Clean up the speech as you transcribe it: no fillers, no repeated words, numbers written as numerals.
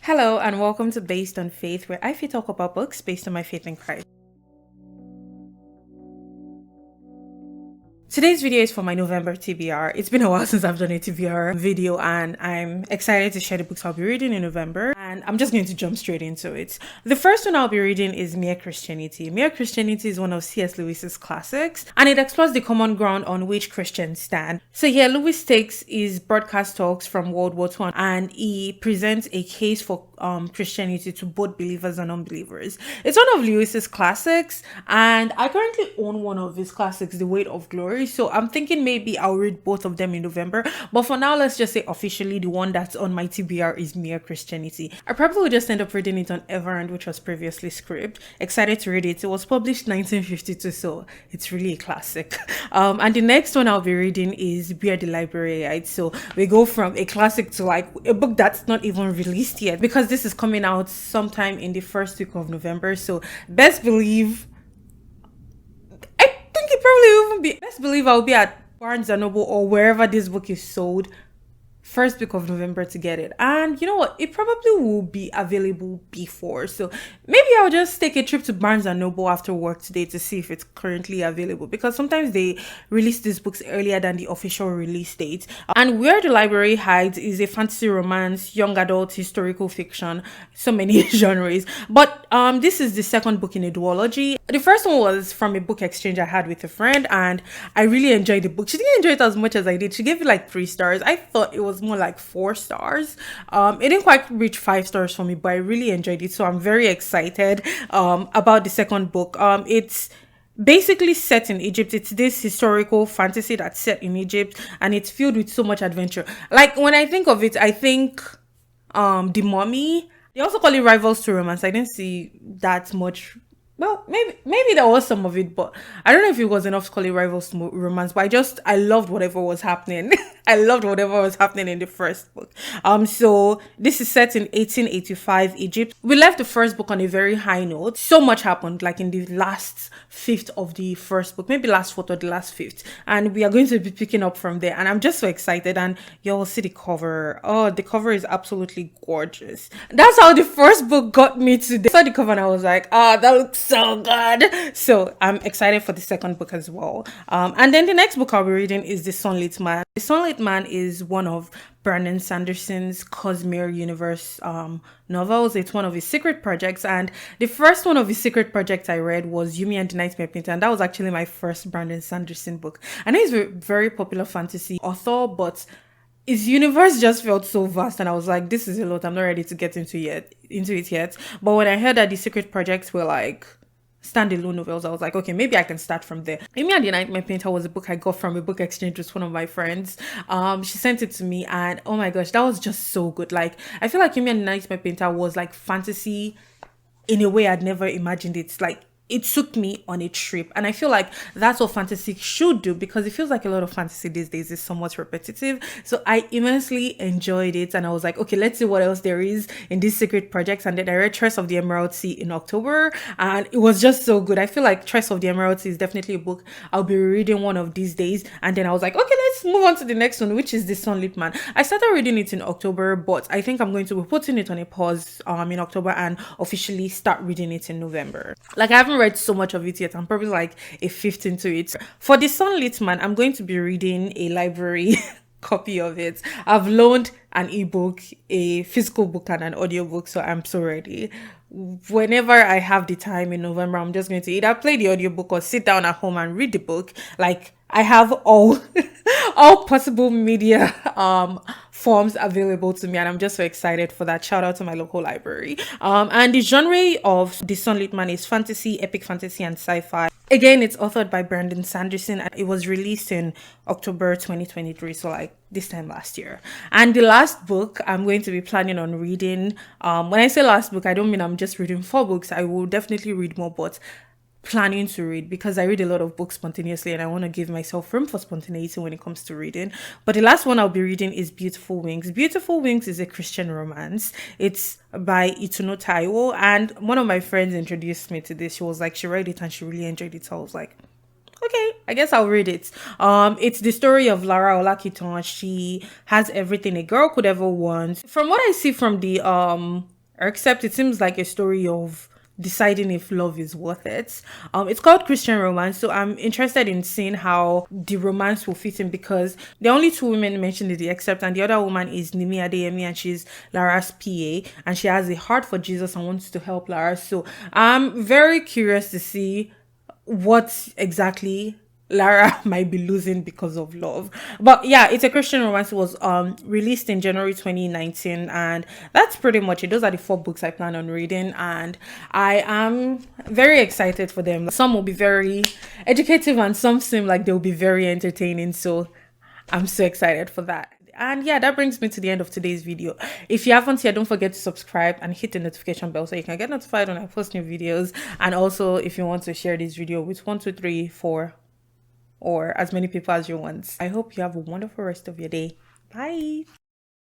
Hello, and welcome to Based on Faith, where I talk about books based on my faith in Christ. Today's video is for my November TBR. It's been a while since I've done a TBR video, and I'm excited to share the books I'll be reading in November. And I'm just going to jump straight into it. The first one I'll be reading is Mere Christianity. Mere Christianity is one of C.S. Lewis's classics, and it explores the common ground on which Christians stand. So here, Lewis takes his broadcast talks from World War II, and he presents a case for Christianity to both believers and unbelievers. It's one of Lewis's classics, and I currently own one of his classics, The Weight of Glory. So I'm thinking maybe I'll read both of them in November. But for now, let's just say officially the one that's on my TBR is Mere Christianity. I probably will just end up reading it on Everand, which was previously Script. Excited to read it. It was published 1952, so it's really a classic. And the next one I'll be reading is Beard the Library, right? So we go from a classic to like a book that's not even released yet, because this is coming out sometime in the first week of November. So best believe I'll be at Barnes & Noble or wherever this book is sold first week of November to get it. And you know what? It probably will be available before. So maybe I'll just take a trip to Barnes & Noble after work today to see if it's currently available, because sometimes they release these books earlier than the official release date. And Where the Library Hides is a fantasy romance, young adult, historical fiction, so many genres. But this is the second book in a duology. The first one was from a book exchange I had with a friend, and I really enjoyed the book. She didn't enjoy it as much as I did. She gave it like 3 stars. I thought it was more like 4 stars. It didn't quite reach 5 stars for me, but I really enjoyed it. So I'm very excited about the second book. It's basically set in Egypt. It's this historical fantasy that's set in Egypt, and it's filled with so much adventure. Like when I think of it, I think The Mummy. They also call it rivals to romance. I didn't see that much. Well, maybe there was some of it, but I don't know if it was enough to call it rivals to romance. But I loved whatever was happening. I loved whatever was happening in the first book. So this is set in 1885 Egypt. We left the first book on a very high note. So much happened, like in the last fifth of the first book, maybe last fourth or the last fifth, and we are going to be picking up from there. And I'm just so excited. And you'll see the cover. Oh, the cover is absolutely gorgeous. That's how the first book got me today. I saw the cover and I was like, that looks so good. So I'm excited for the second book as well. And then the next book I'll be reading is The Sun Litman. The Sun Litman is one of Brandon Sanderson's Cosmere Universe novels. It's one of his secret projects, and the first one of his secret projects I read was Yumi and the Nightmare Painter, and that was actually my first Brandon Sanderson book. I know he's a very popular fantasy author, but his universe just felt so vast, and I was like, this is a lot. I'm not ready to get into it yet. But when I heard that the secret projects were like standalone novels, I was like, okay, maybe I can start from there. Amy and the Nightmare Painter was a book I got from a book exchange with one of my friends. She sent it to me, and oh my gosh, that was just so good. Like, I feel like Amy and the Nightmare Painter was like fantasy in a way I'd never imagined it. Like, it took me on a trip, and I feel like that's what fantasy should do, because it feels like a lot of fantasy these days is somewhat repetitive. So I immensely enjoyed it, and I was like, okay, let's see what else there is in these secret projects. And then I read Trace of the Emerald Sea in October, and it was just so good. I feel like Trace of the Emerald Sea is definitely a book I'll be reading one of these days. And then I was like, okay, let's move on to the next one, which is The Sun Litman. I started reading it in October, but I think I'm going to be putting it on a pause in October and officially start reading it in November. Like, I haven't read so much of it yet. I'm probably like a fifth into it. For The Sun Litman, I'm going to be reading a library copy of it. I've loaned an ebook, a physical book, and an audiobook, so I'm so ready. Whenever I have the time in November, I'm just going to either play the audiobook or sit down at home and read the book. Like, I have all possible media forms available to me, and I'm just so excited for that. Shout out to my local library. And the genre of The Sun Litman is fantasy, epic fantasy, and sci-fi. Again, it's authored by Brandon Sanderson, and it was released in October 2023, so like this time last year. And the last book I'm going to be planning on reading, when I say last book, I don't mean I'm just reading 4 books. I will definitely read more, but planning to read, because I read a lot of books spontaneously, and I want to give myself room for spontaneity when it comes to reading. But the last one I'll be reading is Beautiful Wings. Beautiful Wings is a Christian romance. It's by Ituno Taiwo, and one of my friends introduced me to this. She was like, she read it and she really enjoyed it. So I was like, okay, I guess I'll read it. It's the story of Lara Olakiton. She has everything a girl could ever want. From what I see from the except it seems like a story of deciding if love is worth it. It's called Christian romance, so I'm interested in seeing how the romance will fit in because the only two women mentioned in the excerpt, and the other woman is Nimi Adeyemi, and she's Lara's PA, and she has a heart for Jesus and wants to help Lara. So I'm very curious to see what exactly Lara might be losing because of love. But yeah, it's a Christian romance. It was released in January 2019, and that's pretty much it. Those are the 4 books I plan on reading, and I am very excited for them. Some will be very educative and some seem like they'll be very entertaining. So I'm so excited for that. And yeah, that brings me to the end of today's video. If you haven't yet, don't forget to subscribe and hit the notification bell so you can get notified when I post new videos. And also, if you want to share this video with 1, 2, 3, 4, or as many people as you want. I hope you have a wonderful rest of your day. Bye.